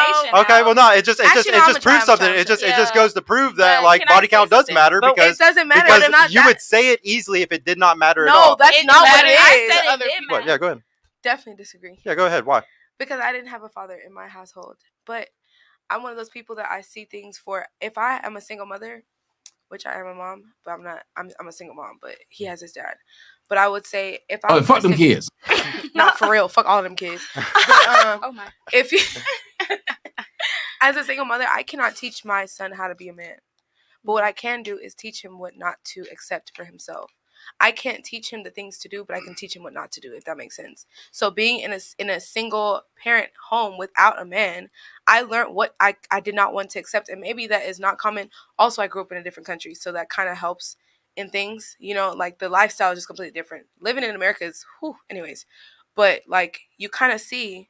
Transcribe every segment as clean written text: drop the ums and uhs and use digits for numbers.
information. Okay, well, no, it just proves something. it just goes to prove that like body count does matter because it doesn't matter. Because you would say it easily if it did not matter at all. No, that's not what it is. I said it did matter. Yeah, go ahead. Definitely disagree. Yeah, go ahead. Why? Because I didn't have a father in my household, but I'm one of those people that I see things for. If I am a single mother, which I am a mom, but I'm not. I'm a single mom, but he has his dad. But I would say if I fuck them kids. Not for real. Fuck all of them kids. But, oh my. If you, as a single mother, I cannot teach my son how to be a man. But what I can do is teach him what not to accept for himself. I can't teach him the things to do, but I can teach him what not to do, if that makes sense. So being in a single parent home without a man, I learned what I did not want to accept. And maybe that is not common. Also, I grew up in a different country, so that kind of helps in things. You know, like the lifestyle is just completely different. Living in America is, anyways. But like you kind of see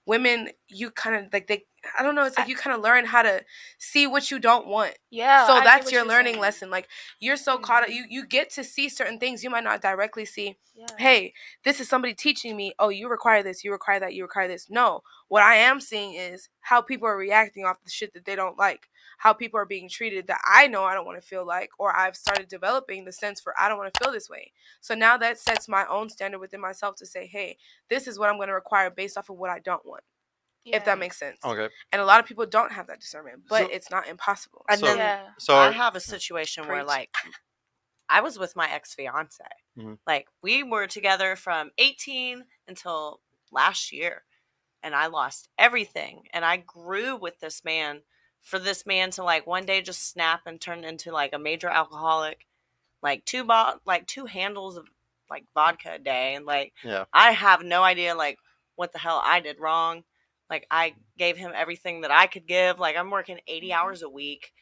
women, you kind of like I don't know. It's like you kind of learn how to see what you don't want. Yeah. So that's your learning lesson. Like you're so caught up. You get to see certain things you might not directly see. Yeah. Hey, this is somebody teaching me. Oh, you require this. You require that. You require this. No, what I am seeing is how people are reacting off the shit that they don't like. How people are being treated that I know I don't want to feel like, or I've started developing the sense for I don't want to feel this way. So now that sets my own standard within myself to say, hey, this is what I'm going to require based off of what I don't want. Yeah. If that makes sense. Okay. And a lot of people don't have that discernment, but it's not impossible. And so I have a situation where, like, I was with my ex-fiance. Mm-hmm. Like, we were together from 18 until last year, and I lost everything. And I grew with this man for this man to, like, one day just snap and turn into, like, a major alcoholic, like, two handles of, like, vodka a day. And, like, I have no idea, like, what the hell I did wrong. Like, I gave him everything that I could give. Like, I'm working 80 hours a week.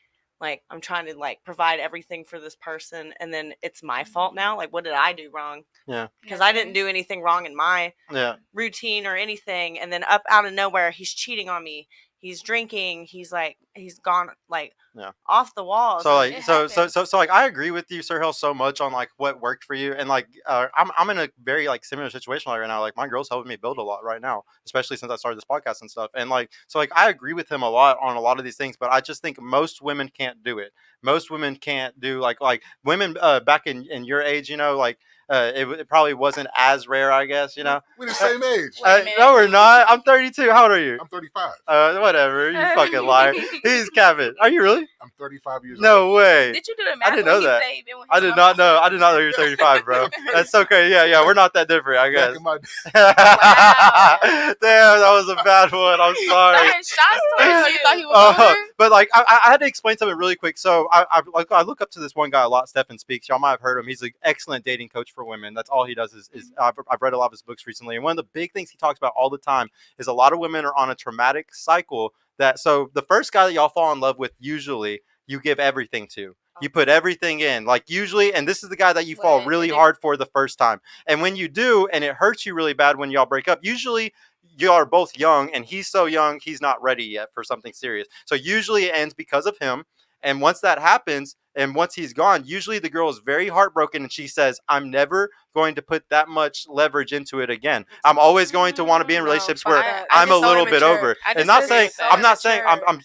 Like, I'm trying to, like, provide everything for this person. And then it's my fault now. Like, what did I do wrong? Yeah. Because I didn't do anything wrong in my routine or anything. And then up out of nowhere, he's cheating on me. He's drinking. He's gone, like, off the walls. So, like, so, like, I agree with you, Sir Hill, so much on, like, what worked for you. And, like, I'm in a very, like, similar situation right now. Like, my girl's helping me build a lot right now, especially since I started this podcast and stuff. And, like, so, like, I agree with him a lot on a lot of these things, but I just think most women can't do it. Most women can't do, like women back in your age, you know, like, it probably wasn't as rare, I guess, you know. We're the same age. No, we're not. I'm 32. How old are you? I'm 35. Whatever. You fucking liar. He's Kevin. Are you really? I'm 35 years old. No way. Did you do the math? I didn't know that. I did not know. I did not know you were 35, bro. That's so crazy. Yeah. We're not that different, I guess. Wow. Damn, that was a bad one. I'm sorry. You thought he was older? But like, I had to explain something really quick. So I look up to this one guy a lot. Stephen Speaks. Y'all might have heard him. He's an excellent dating coach for women. That's all he does is I've read a lot of his books recently, and one of the big things he talks about all the time is a lot of women are on a traumatic cycle. So the first guy that y'all fall in love with, usually you give everything to. You put everything in, like usually, and this is the guy that you fall really hard for the first time. And when you do, and it hurts you really bad when y'all break up, usually you are both young, and he's so young, he's not ready yet for something serious. So usually it ends because of him. And once that happens, and once he's gone, usually the girl is very heartbroken and she says, I'm never going to put that much leverage into it again. I'm always going to want to be in relationships where I'm a little bit over. And I'm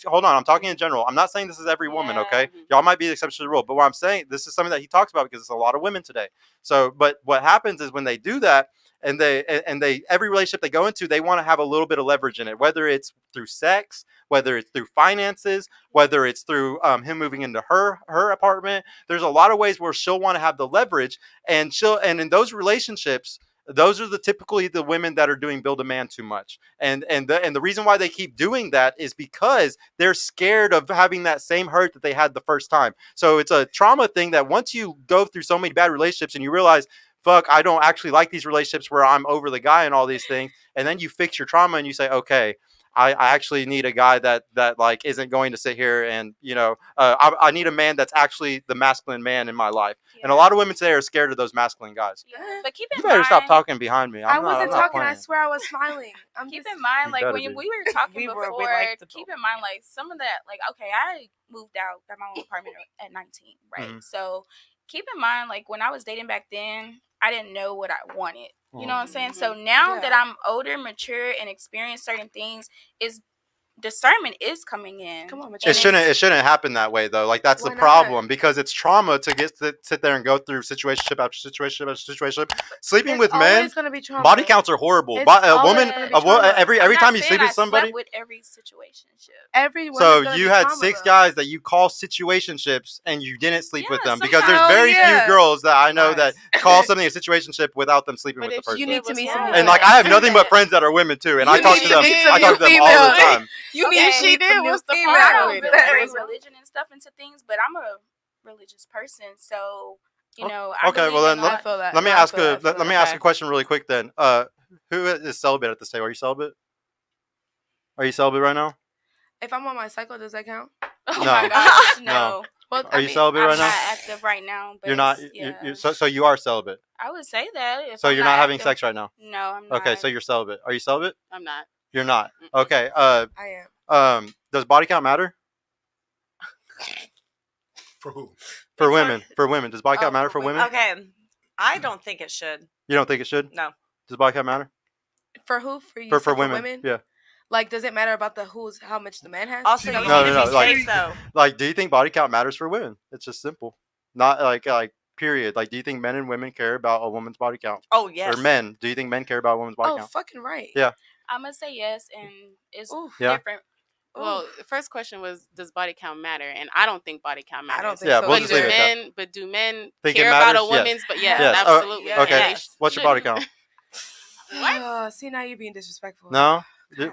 hold on, I'm talking in general. I'm not saying this is every woman, okay? Y'all might be the exception to the rule. But what I'm saying, this is something that he talks about because it's a lot of women today. So, but what happens is when they do that, and they every relationship they go into, they want to have a little bit of leverage in it, whether it's through sex, whether it's through finances, whether it's through him moving into her apartment. There's a lot of ways where she'll want to have the leverage, and in those relationships, those are typically the women that are doing build a man too much. And the reason why they keep doing that is because they're scared of having that same hurt that they had the first time. So it's a trauma thing that once you go through so many bad relationships and you realize, fuck, I don't actually like these relationships where I'm over the guy and all these things. And then you fix your trauma and you say, okay, I actually need a guy that like isn't going to sit here and, you know, I need a man that's actually the masculine man in my life. Yeah. And a lot of women today are scared of those masculine guys. Yeah. But keep in mind, you better stop talking behind me. I wasn't talking. I swear I was smiling. Keep in mind, like when we were talking before, keep in mind, like some of that, like, okay, I moved out, got my own apartment at 19, right? Mm-hmm. So keep in mind, like when I was dating back then, I didn't know what I wanted. You know what I'm saying? So now that I'm older, mature, and experienced certain things, is discernment is coming in. Come on, it shouldn't happen that way though. Like that's the problem because it's trauma to sit there and go through situationship after situationship after situationship. Sleeping with men, body counts are horrible. A woman, every time you sleep with somebody. With every situationship. So you had 6 guys that you call situationships and you didn't sleep with them because there's very few girls that I know that call something a situationship without them sleeping with the person. You need to meet some and like I have nothing but friends that are women too, and I talk to them. I talk to them all the time. You need she did. What's the point? I don't really bring religion and stuff into things, but I'm a religious person, so you know. Okay, well then let me ask a question really quick then. Who is celibate at this table? Are you celibate? Are you celibate right now? If I'm on my cycle, does that count? Oh my gosh, no. Well, are you celibate right now? I'm not active right now. But you're not. So you are celibate. I would say that. So you're not having sex right now. No, I'm not. Okay, so you're celibate. Are you celibate? I'm not. You're not. Okay. I am. Does body count matter? For who? For women. For women. Does body count matter for women? Okay. I don't think it should. You don't think it should? No. Does body count matter? For who? For you? For women. Yeah. Like, does it matter about how much the man has? Also, you no. need to be safe, though. Like, do you think body count matters for women? It's just simple. Not like period. Like, do you think men and women care about a woman's body count? Oh, yes. Or men? Do you think men care about a woman's body count? Oh, fucking right. Yeah. I'm gonna say yes, and it's different. Well, the first question was, does body count matter? And I don't think body count matters. I don't think so. We'll just leave it but do men think care about a woman's? Yes. But yes. Absolutely. Okay. Yes. What's your body count? What? See, now you're being disrespectful. No.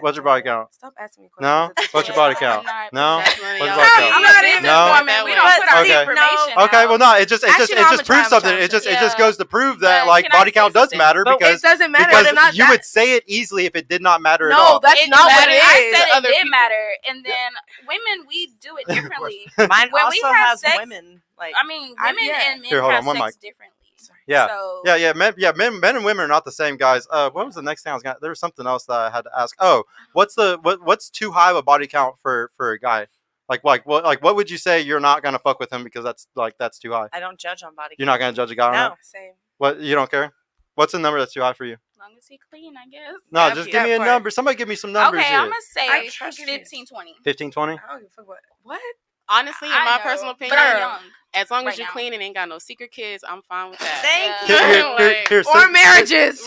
What's your body count? Stop asking me No. questions. What's your body count? No. What's your body count? I'm not in this woman. We don't put our information out. Okay. Well, no. It just proves something. It just goes to prove that like body count does matter because it doesn't matter. Because you would say it easily if it did not matter at No, all. that's not what it is. I said it did matter, and then women we do it differently. Mine when also we have has sex, women. Like I mean, women and men have sex differently. Yeah, so, men and women are not the same, guys. What was the next thing I was gonna? There was something else that I had to ask. Oh, what's too high of a body count for a guy? What would you say you're not gonna fuck with him because that's too high? I don't judge on body count. You're not gonna judge a guy on that? Same. What, you don't care? What's the number that's too high for you? As long as he clean, I guess. No, just give me a number. Somebody give me some numbers. Okay, here. I'm gonna say 15, 20. 15, 20? I don't give a fuck what. Honestly, in my personal opinion, but I'm young. As long as you're clean and ain't got no secret kids, I'm fine with that. Thank you. Or marriages.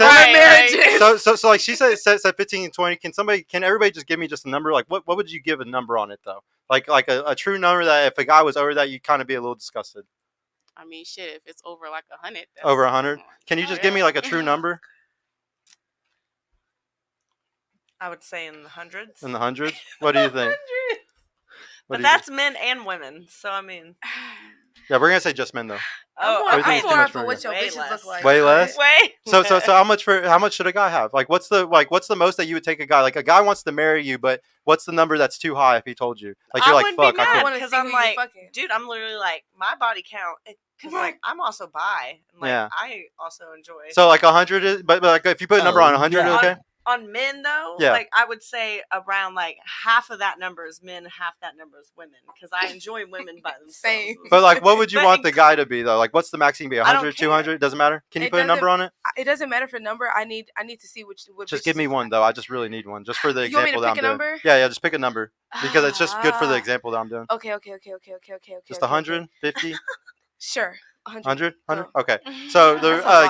So like she said 15 and 20. Can everybody just give me just a number? Like what would you give a number on it though? Like a true number that if a guy was over that, you'd kind of be a little disgusted. I mean, shit, if it's over like 100. Over 100? Can you just give me like a true number? I would say in the hundreds. In the hundreds? What do you think? But that's men and women, so I mean. Yeah, we're gonna say just men though. I'm more for what your bitches look like. Way less. Way. So how much should a guy have? What's the most that you would take a guy? Like a guy wants to marry you, but what's the number that's too high if he told you? Like you're like fuck. I wouldn't because I'm like, dude, I'm literally like my body count. Because like I'm also bi. And, like, I also enjoy. So like 100 is, but like if you put a number on 100, okay. On men though, like I would say around like half of that number is men, half that number is women, because I enjoy women by themselves. Same. But like, what would you want the guy to be though? Like, what's the max he can be? 100, 200? Doesn't matter. Can you put a number on it? It doesn't matter for number. I need to see which. Just give me one though. I just really need one, just for the example that I'm doing. Number? Yeah, just pick a number because it's just good for the example that I'm doing. Okay. Just 100, 50. Sure. 100? Okay. So,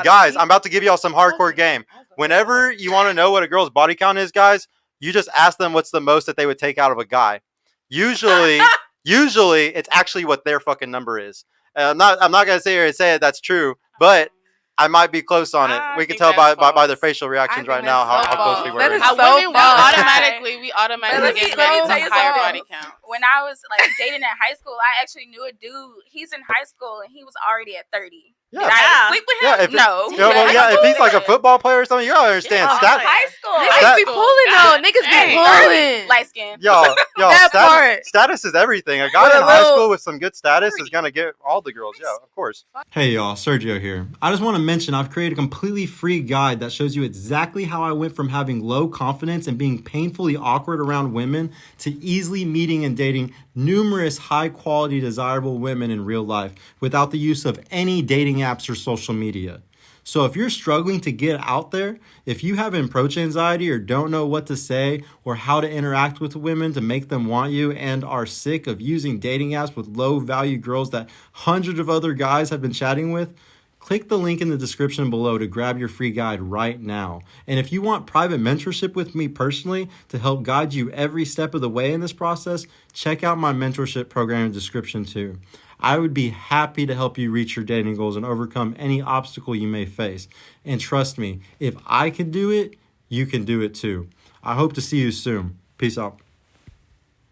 guys, I'm about to give y'all some hardcore game. Whenever you want to know what a girl's body count is, guys, you just ask them what's the most that they would take out of a guy. Usually, it's actually what their fucking number is. I'm not going to sit here and say that's true, but I might be close on it. We can tell by their facial reactions right now how close we were. That is so we automatically get ready to higher body count. When I was like dating in high school, I actually knew a dude. He's in high school and he was already at 30. Yeah. Did I sleep with him? No. If he's like a football player or something, you gotta understand. High school. Niggas be pulling though. Niggas be pulling. Light skin. Y'all, status is everything. A guy in high school with some good status is gonna get all the girls. Yeah, of course. Hey y'all, Sergio here. I just want to mention I've created a completely free guide that shows you exactly how I went from having low confidence and being painfully awkward around women to easily meeting and dating numerous high-quality, desirable women in real life without the use of any dating apps or social media. So if you're struggling to get out there, if you have approach anxiety or don't know what to say or how to interact with women to make them want you and are sick of using dating apps with low-value girls that hundreds of other guys have been chatting with, click the link in the description below to grab your free guide right now. And if you want private mentorship with me personally to help guide you every step of the way in this process, check out my mentorship program in the description too. I would be happy to help you reach your dating goals and overcome any obstacle you may face. And trust me, if I can do it, you can do it too. I hope to see you soon. Peace out.